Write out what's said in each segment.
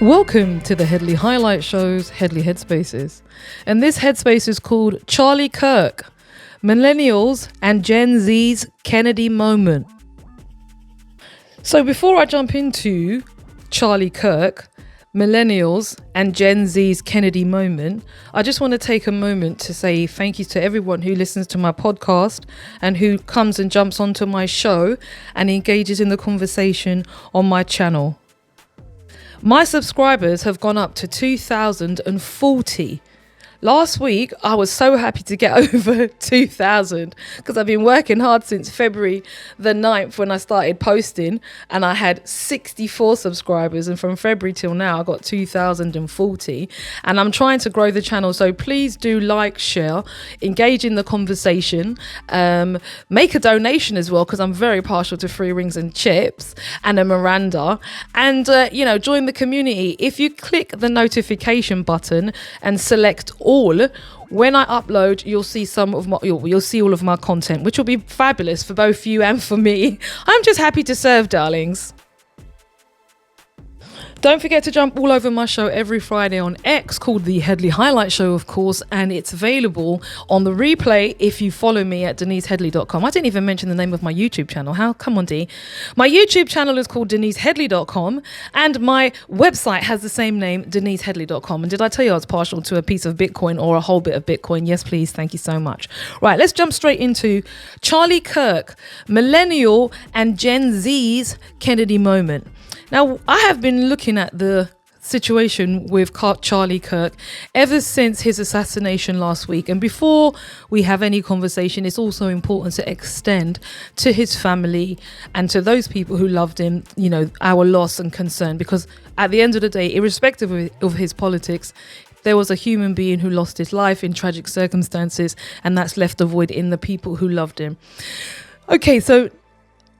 Welcome to the Headley Highlight Show's Headley Headspaces. And this headspace is called Charlie Kirk, Millennials and Gen Z's Kennedy Moment. So before I jump into Charlie Kirk, Millennials and Gen Z's Kennedy Moment, I just want to take a moment to say thank you to everyone who listens to my podcast and who comes and jumps onto my show and engages in the conversation on my channel. My subscribers have gone up to 2,040. Last week, I was so happy to get over 2,000 because I've been working hard since February the 9th when I started posting, and I had 64 subscribers, and from February till now I got 2,040, and I'm trying to grow the channel. So please do like, share, engage in the conversation, make a donation as well, because I'm very partial to free rings and chips and a Miranda, and join the community. If you click the notification button and select all, when I upload, you'll see you'll see all of my content, which will be fabulous for both you and for me. I'm just happy to serve, darlings. Don't forget to jump all over my show every Friday on X, called the Headley Highlight Show, of course, and it's available on the replay if you follow me at DeniseHeadley.com. I didn't even mention the name of my YouTube channel. Come on, D. My YouTube channel is called DeniseHeadley.com, and my website has the same name, DeniseHeadley.com. And did I tell you I was partial to a piece of Bitcoin or a whole bit of Bitcoin? Yes, please. Thank you so much. Right, let's jump straight into Charlie Kirk, Millennial and Gen Z's Kennedy Moment. Now, I have been looking at the situation with Charlie Kirk ever since his assassination last week. And before we have any conversation, it's also important to extend to his family and to those people who loved him, our loss and concern. Because at the end of the day, irrespective of his politics, there was a human being who lost his life in tragic circumstances, and that's left a void in the people who loved him. Okay, so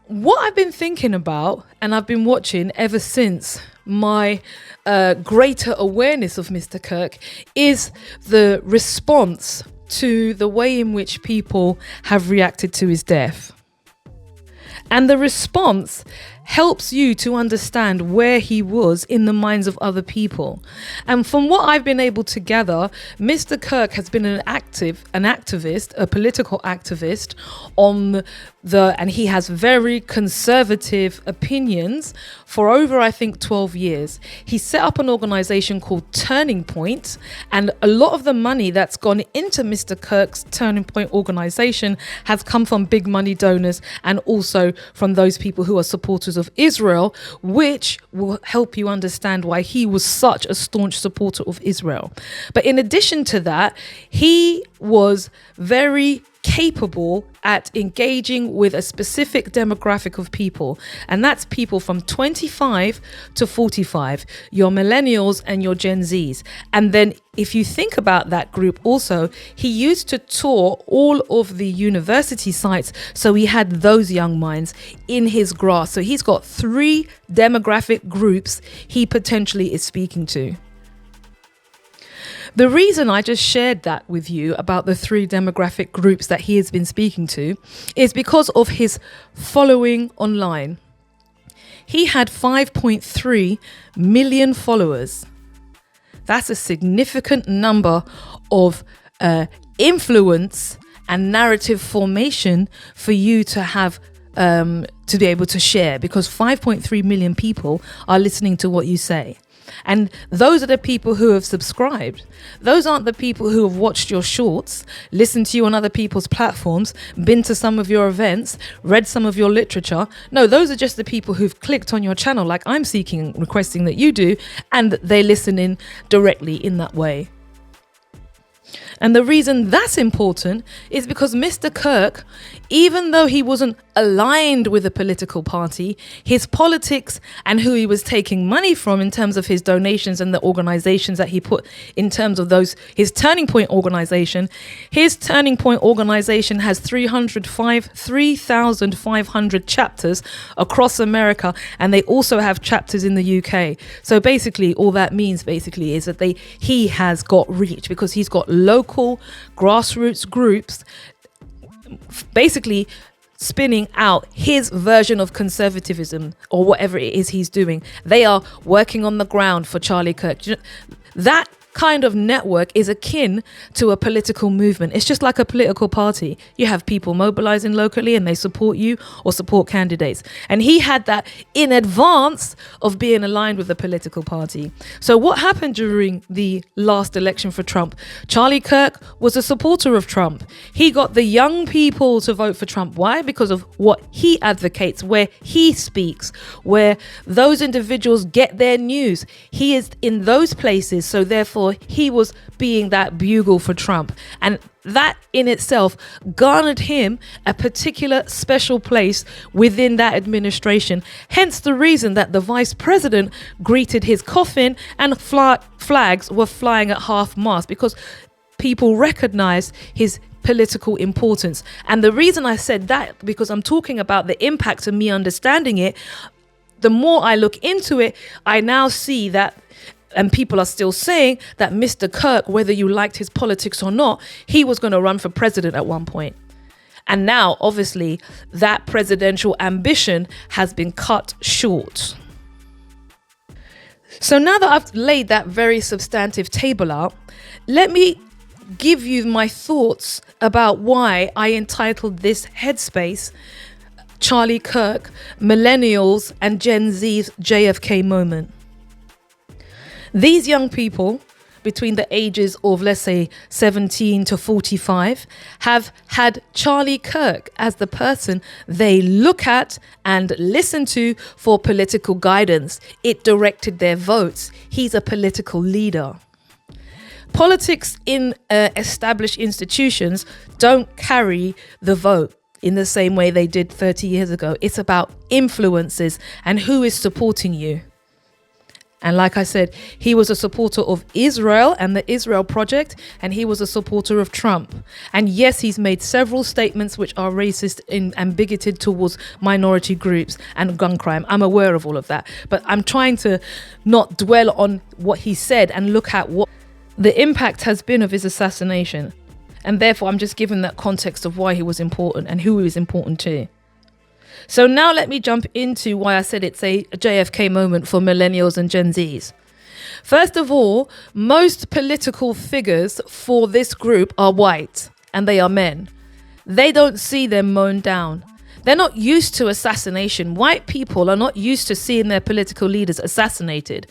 what I've been thinking about, and I've been watching ever since my greater awareness of Mr. Kirk, is the response to the way in which people have reacted to his death. And the response helps you to understand where he was in the minds of other people. And from what I've been able to gather, Mr. Kirk has been an activist, a political activist and he has very conservative opinions for over, I think, 12 years. He set up an organization called Turning Point, and a lot of the money that's gone into Mr. Kirk's Turning Point organization has come from big money donors and also from those people who are supporters of Israel, which will help you understand why he was such a staunch supporter of Israel. But in addition to that, he was very capable at engaging with a specific demographic of people, and that's people from 25 to 45, your millennials and your Gen Zs. And then if you think about that group also, he used to tour all of the university sites, so he had those young minds in his grasp. So he's got 3 demographic groups he potentially is speaking to. The reason I just shared that with you about the 3 demographic groups that he has been speaking to is because of his following online. He had 5.3 million followers. That's a significant number of influence and narrative formation for you to have to be able to share, because 5.3 million people are listening to what you say. And those are the people who have subscribed. Those aren't the people who have watched your shorts, listened to you on other people's platforms, been to some of your events, read some of your literature. No, those are just the people who've clicked on your channel like I'm requesting that you do, and they listen in directly in that way. And the reason that's important is because Mr. Kirk, even though he wasn't aligned with a political party, his politics and who he was taking money from in terms of his donations and the organizations that he put in terms of his Turning Point organization has 3,500 chapters across America, and they also have chapters in the UK. So basically all that means is that he has got reach because he's got local grassroots groups basically spinning out his version of conservatism or whatever it is he's doing. They are working on the ground for Charlie Kirk. That kind of network is akin to a political movement. It's just like a political party. You have people mobilizing locally and they support you or support candidates. And he had that in advance of being aligned with a political party. So what happened during the last election for Trump? Charlie Kirk was a supporter of Trump. He got the young people to vote for Trump. Why? Because of what he advocates, where he speaks, where those individuals get their news. He is in those places. So therefore, he was being that bugle for Trump. And that in itself garnered him a particular special place within that administration. Hence the reason that the vice president greeted his coffin and flags were flying at half-mast, because people recognized his political importance. And the reason I said that, because I'm talking about the impact of me understanding it, the more I look into it, I now see that, and people are still saying that Mr. Kirk, whether you liked his politics or not, he was going to run for president at one point. And now, obviously, that presidential ambition has been cut short. So now that I've laid that very substantive table out, let me give you my thoughts about why I entitled this headspace Charlie Kirk, Millennials and Gen Z's JFK moment. These young people between the ages of, let's say, 17 to 45 have had Charlie Kirk as the person they look at and listen to for political guidance. It directed their votes. He's a political leader. Politics in established institutions don't carry the vote in the same way they did 30 years ago. It's about influences and who is supporting you. And like I said, he was a supporter of Israel and the Israel Project, and he was a supporter of Trump. And yes, he's made several statements which are racist and bigoted towards minority groups and gun crime. I'm aware of all of that. But I'm trying to not dwell on what he said and look at what the impact has been of his assassination. And therefore, I'm just giving that context of why he was important and who he was important to. So now let me jump into why I said it's a JFK moment for millennials and Gen Zs. First of all, most political figures for this group are white, and they are men. They don't see them mown down. They're not used to assassination. White people are not used to seeing their political leaders assassinated.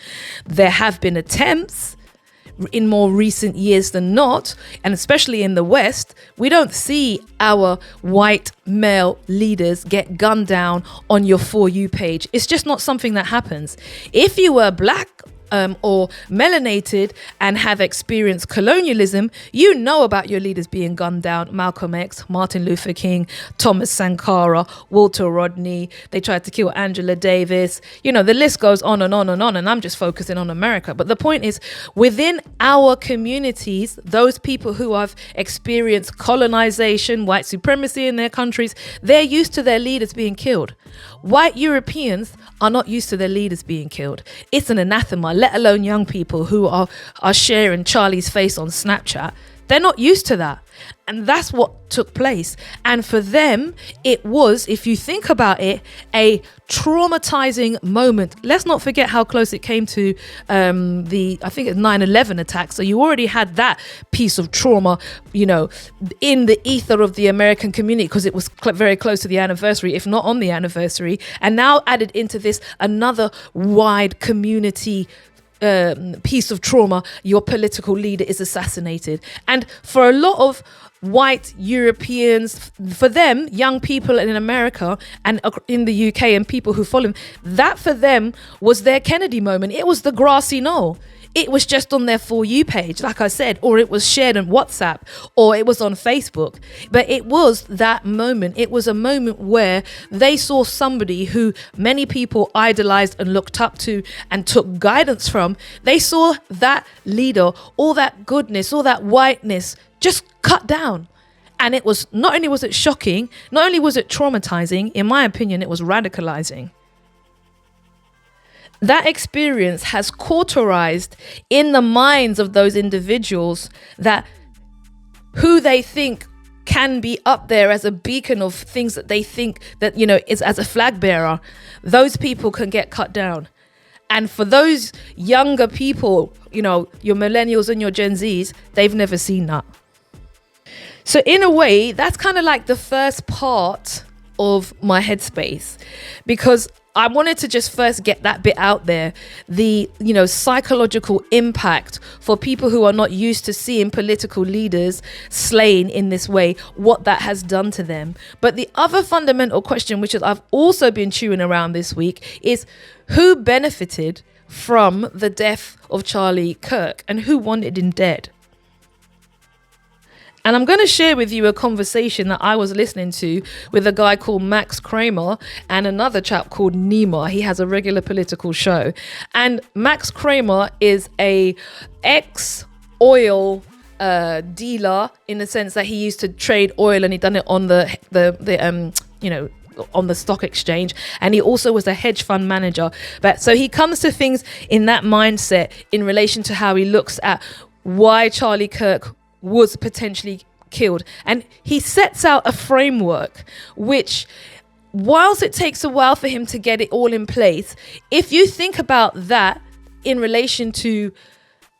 There have been attempts in more recent years than not, and especially in the West, we don't see our white male leaders get gunned down on your For You page. It's just not something that happens. If you were black or melanated and have experienced colonialism, you know about your leaders being gunned down. Malcolm X, Martin Luther King, Thomas Sankara, Walter Rodney. They tried to kill Angela Davis. You know, the list goes on and on and on, and I'm just focusing on America. But the point is, within our communities, those people who have experienced colonization, white supremacy in their countries, they're used to their leaders being killed. White Europeans are not used to their leaders being killed. It's an anathema, let alone young people who are sharing Charlie's face on Snapchat. They're not used to that. And that's what took place. And for them, it was, if you think about it, a traumatizing moment. Let's not forget how close it came to I think it's 9/11 attack. So you already had that piece of trauma, you know, in the ether of the American community, because it was very close to the anniversary, if not on the anniversary. And now added into this, another wide community piece of trauma, your political leader is assassinated. And for a lot of white Europeans, for them, young people in America and in the UK and people who follow him, that for them was their Kennedy moment. It was the grassy knoll. It was just on their For You page, like I said, or it was shared on WhatsApp, or it was on Facebook. But it was that moment. It was a moment where they saw somebody who many people idolized and looked up to and took guidance from. They saw that leader, all that goodness, all that whiteness just cut down. And it was, not only was it shocking, not only was it traumatizing, in my opinion, it was radicalizing. That experience has cauterized in the minds of those individuals that who they think can be up there as a beacon of things that they think that, you know, is as a flag bearer, those people can get cut down. And for those younger people, you know, your millennials and your Gen Zs, they've never seen that. So in a way, that's kind of like the first part of my headspace, because I wanted to just first get that bit out there, the, you know, psychological impact for people who are not used to seeing political leaders slain in this way, what that has done to them. But the other fundamental question, which is I've also been chewing around this week, is who benefited from the death of Charlie Kirk and who wanted him dead? And I'm going to share with you a conversation that I was listening to with a guy called Max Kramer and another chap called Nima. He has a regular political show. And Max Kramer is a ex-oil dealer, in the sense that he used to trade oil, and he done it on on the stock exchange. And he also was a hedge fund manager. But so he comes to things in that mindset in relation to how he looks at why Charlie Kirk was potentially killed. And he sets out a framework which, whilst it takes a while for him to get it all in place, if you think about that in relation to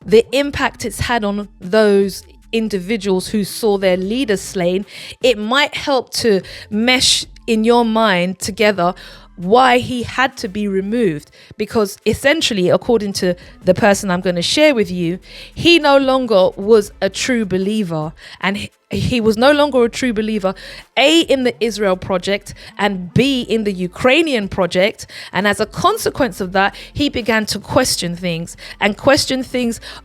the impact it's had on those individuals who saw their leaders slain, it might help to mesh in your mind together why he had to be removed. Because essentially, according to the person I'm going to share with you, he no longer was a true believer, and he was no longer a true believer, A, in the Israel project, and B, in the Ukrainian project. And as a consequence of that, he began to question things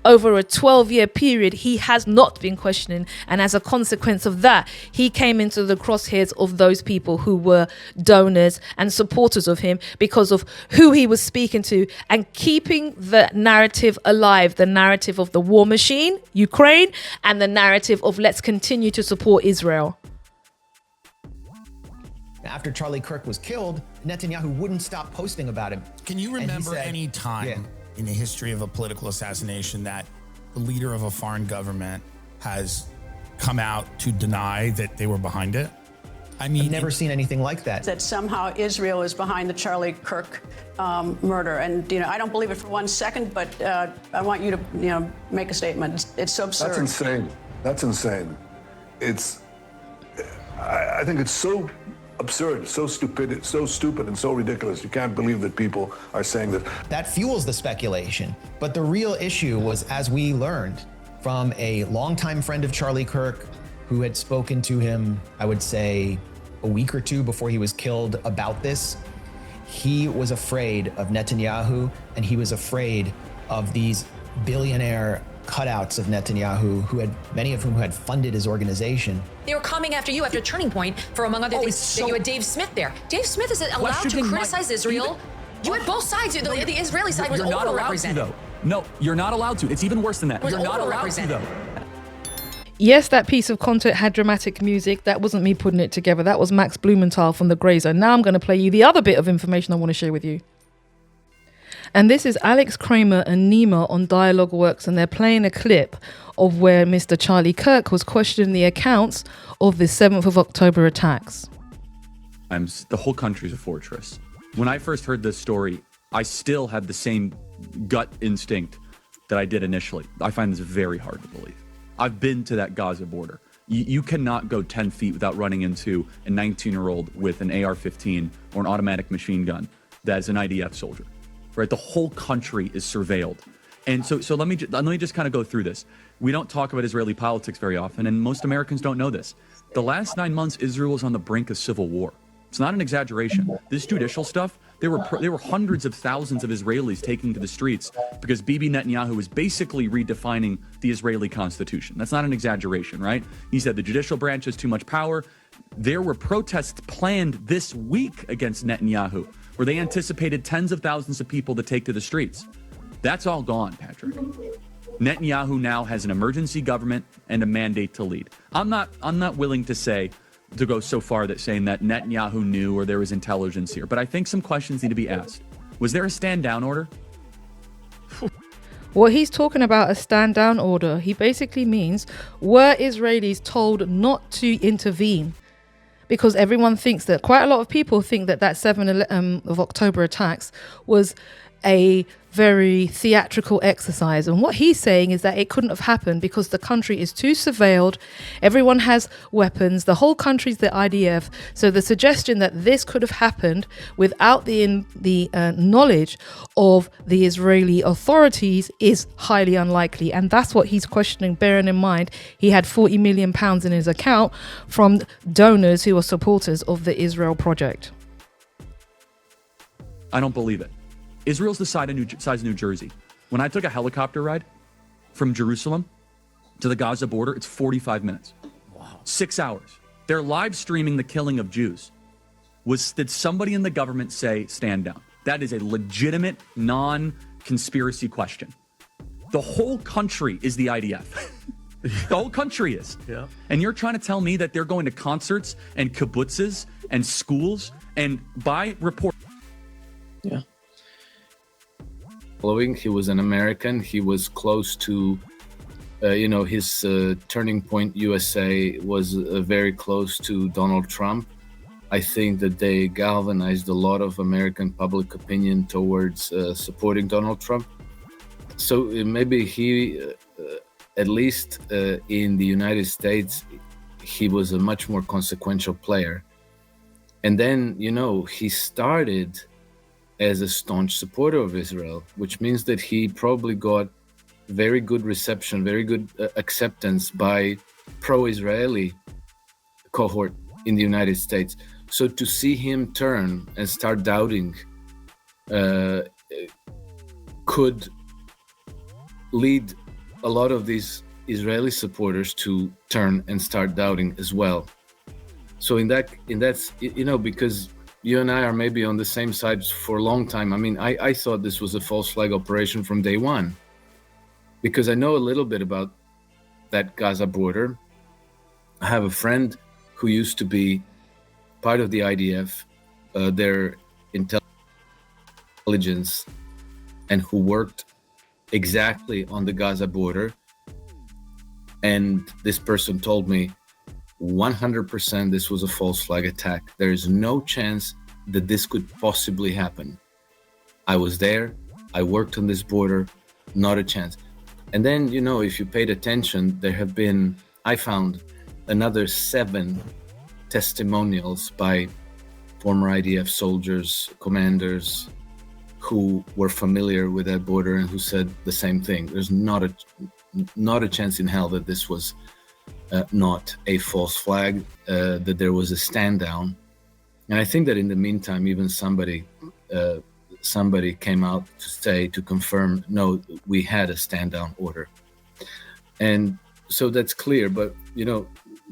over a 12-year period he has not been questioning. And as a consequence of that, he came into the crosshairs of those people who were donors and supporters of him because of who he was speaking to and keeping the narrative alive, the narrative of the war machine, Ukraine, and the narrative of let's continue to support Israel. After Charlie Kirk was killed, Netanyahu wouldn't stop posting about him. Can you remember any time in the history of a political assassination that the leader of a foreign government has come out to deny that they were behind it? I mean, I've never seen anything like that. That somehow Israel is behind the Charlie Kirk murder. And, you know, I don't believe it for 1 second, but I want you to, you know, make a statement. It's so absurd. That's insane. That's insane. I think it's so absurd, so stupid, and so ridiculous. You can't believe that people are saying that. That fuels the speculation. But the real issue was, as we learned from a longtime friend of Charlie Kirk, who had spoken to him, I would say, a week or two before he was killed about this, he was afraid of Netanyahu, and he was afraid of these billionaire cutouts of Netanyahu, many of whom had funded his organization. They were coming after you after Turning Point for, among other things, that you had Dave Smith there. Dave Smith is allowed to criticize Israel. You had both sides. The Israeli side was overrepresented. No, you're not allowed to. It's even worse than that. You're not allowed to, though. Yes, that piece of content had dramatic music. That wasn't me putting it together. That was Max Blumenthal from The Grazer. Now I'm going to play you the other bit of information I want to share with you. And this is Alex Kramer and Nima on Dialogue Works, and they're playing a clip of where Mr. Charlie Kirk was questioning the accounts of the 7th of October attacks. The whole country's a fortress. When I first heard this story, I still had the same gut instinct that I did initially. I find this very hard to believe. I've been to that Gaza border. You cannot go 10 feet without running into a 19-year-old with an AR-15 or an automatic machine gun that is an IDF soldier. Right, the whole country is surveilled, and so let me just kind of go through this. We don't talk about Israeli politics very often, and most Americans don't know this. The last 9 months, Israel was on the brink of civil war. It's not an exaggeration. This judicial stuff, there were hundreds of thousands of Israelis taking to the streets because Bibi Netanyahu was basically redefining the Israeli constitution. That's not an exaggeration, right? He said the judicial branch has too much power. There were protests planned this week against Netanyahu, where they anticipated tens of thousands of people to take to the streets. That's all gone, Patrick. Netanyahu now has an emergency government and a mandate to lead. I'm not willing to go so far that saying that Netanyahu knew or there was intelligence here, but I think some questions need to be asked. Was there a stand down order? What he's talking about, a stand down order, he basically means, were Israelis told not to intervene? Because everyone thinks that, quite a lot of people think that 7 of October attacks was a very theatrical exercise. And what he's saying is that it couldn't have happened because the country is too surveilled. Everyone has weapons. The whole country's the IDF. So the suggestion that this could have happened without the knowledge of the Israeli authorities is highly unlikely. And that's what he's questioning, bearing in mind he had £40 million in his account from donors who are supporters of the Israel project. I don't believe it. Israel's the size of New Jersey. When I took a helicopter ride from Jerusalem to the Gaza border, it's 45 minutes. Wow. 6 hours. They're live streaming the killing of Jews. Did somebody in the government say, stand down? That is a legitimate, non-conspiracy question. The whole country is the IDF. The whole country is. Yeah. And you're trying to tell me that they're going to concerts and kibbutzes and schools and by report. Yeah. Following, he was an American. He was close to, his turning point USA was very close to Donald Trump. I think that they galvanized a lot of American public opinion towards supporting Donald Trump. So maybe he, at least in the United States, he was a much more consequential player. And then, he started as a staunch supporter of Israel, which means that he probably got very good reception, very good acceptance by pro-Israeli cohort in the United States. So to see him turn and start doubting could lead a lot of these Israeli supporters to turn and start doubting as well. So in that's, because you and I are maybe on the same side for a long time. I mean, I thought this was a false flag operation from day one, because I know a little bit about that Gaza border. I have a friend who used to be part of the IDF, their intelligence, and who worked exactly on the Gaza border. And this person told me 100% this was a false flag attack. There is no chance that this could possibly happen. I was there, I worked on this border, not a chance. And then, if you paid attention, I found another 7 testimonials by former IDF soldiers, commanders, who were familiar with that border and who said the same thing. There's not a chance in hell that this was not a false flag, that there was a stand down. And I think that in the meantime, even somebody came out to confirm, no, we had a stand down order. And so that's clear. But,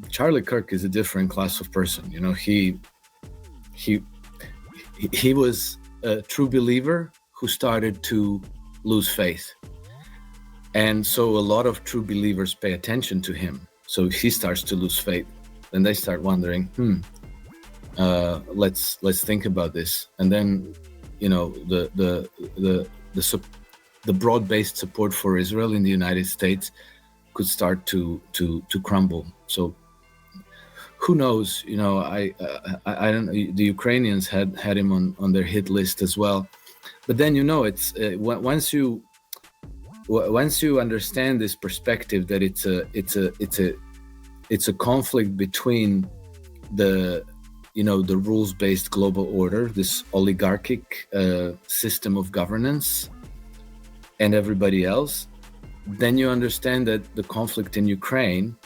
Charlie Kirk is a different class of person. He was a true believer who started to lose faith. And so a lot of true believers pay attention to him. So if he starts to lose faith, then they start wondering, let's think about this. And then, the broad-based support for Israel in the United States could start to crumble. So who knows? I don't know. The Ukrainians had him on their hit list as well. But then it's once you understand this perspective that it's a conflict between the rules-based global order, this oligarchic system of governance, and everybody else, then you understand that the conflict in Ukraine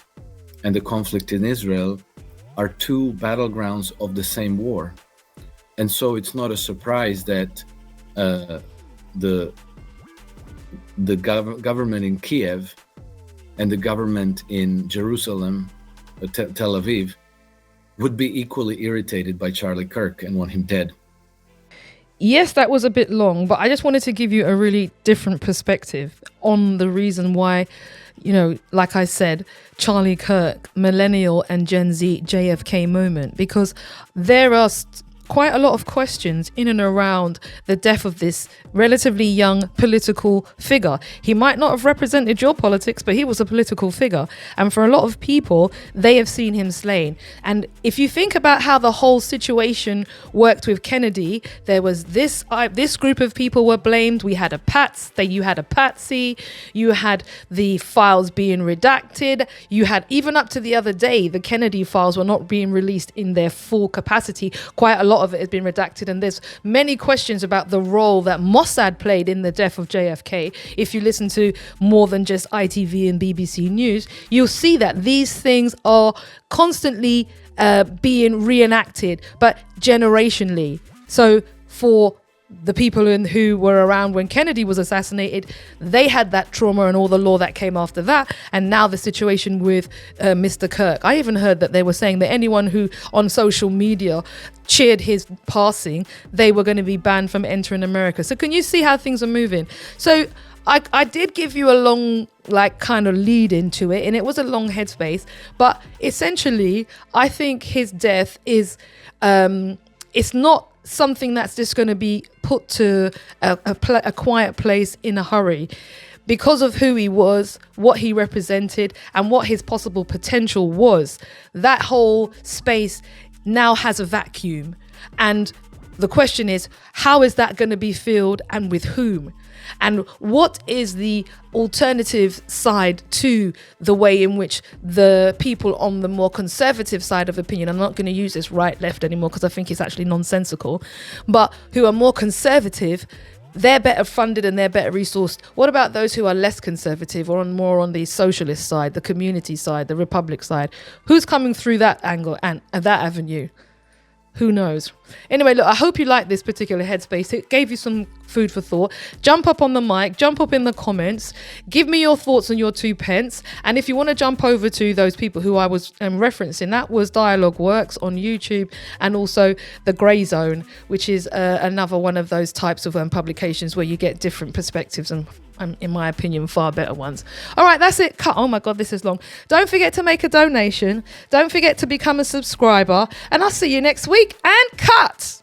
and the conflict in Israel are 2 battlegrounds of the same war. And so it's not a surprise that the government in Kiev and the government in Jerusalem, Tel Aviv, would be equally irritated by Charlie Kirk and want him dead. Yes, that was a bit long, but I just wanted to give you a really different perspective on the reason why, like I said, Charlie Kirk, Millennial and Gen Z, JFK moment, because there are quite a lot of questions in and around the death of this relatively young political figure. He might not have represented your politics, but he was a political figure. And for a lot of people, they have seen him slain. And if you think about how the whole situation worked with Kennedy, there was this group of people were blamed. You had a patsy, you had the files being redacted, you had, even up to the other day, the Kennedy files were not being released in their full capacity. Quite a lot of it has been redacted, and there's many questions about the role that Mossad played in the death of JFK. If you listen to more than just ITV and BBC News, you'll see that these things are constantly being reenacted, but generationally. So for the people who were around when Kennedy was assassinated, they had that trauma and all the law that came after that. And now the situation with Mr. Kirk. I even heard that they were saying that anyone who on social media cheered his passing, they were going to be banned from entering America. So can you see how things are moving? So I did give you a long, kind of lead into it, and it was a long headspace. But essentially, I think his death is, it's not something that's just going to be put to a quiet place in a hurry. Because of who he was, what he represented, and what his possible potential was, that whole space now has a vacuum. And the question is, how is that going to be filled, and with whom? And what is the alternative side to the way in which the people on the more conservative side of opinion, I'm not going to use this right, left anymore because I think it's actually nonsensical, but who are more conservative, they're better funded and they're better resourced. What about those who are less conservative or more on the socialist side, the community side, the republic side? Who's coming through that angle and that avenue? Who knows? Anyway, look, I hope you liked this particular headspace. It gave you some food for thought. Jump up on the mic, jump up in the comments, give me your thoughts on your 2 pence. And if you want to jump over to those people who I was referencing, that was Dialogue Works on YouTube, and also The Grey Zone, which is another one of those types of publications where you get different perspectives and in my opinion, far better ones. All right, that's it. Cut. Oh my God, this is long. Don't forget to make a donation. Don't forget to become a subscriber. And I'll see you next week. And cut.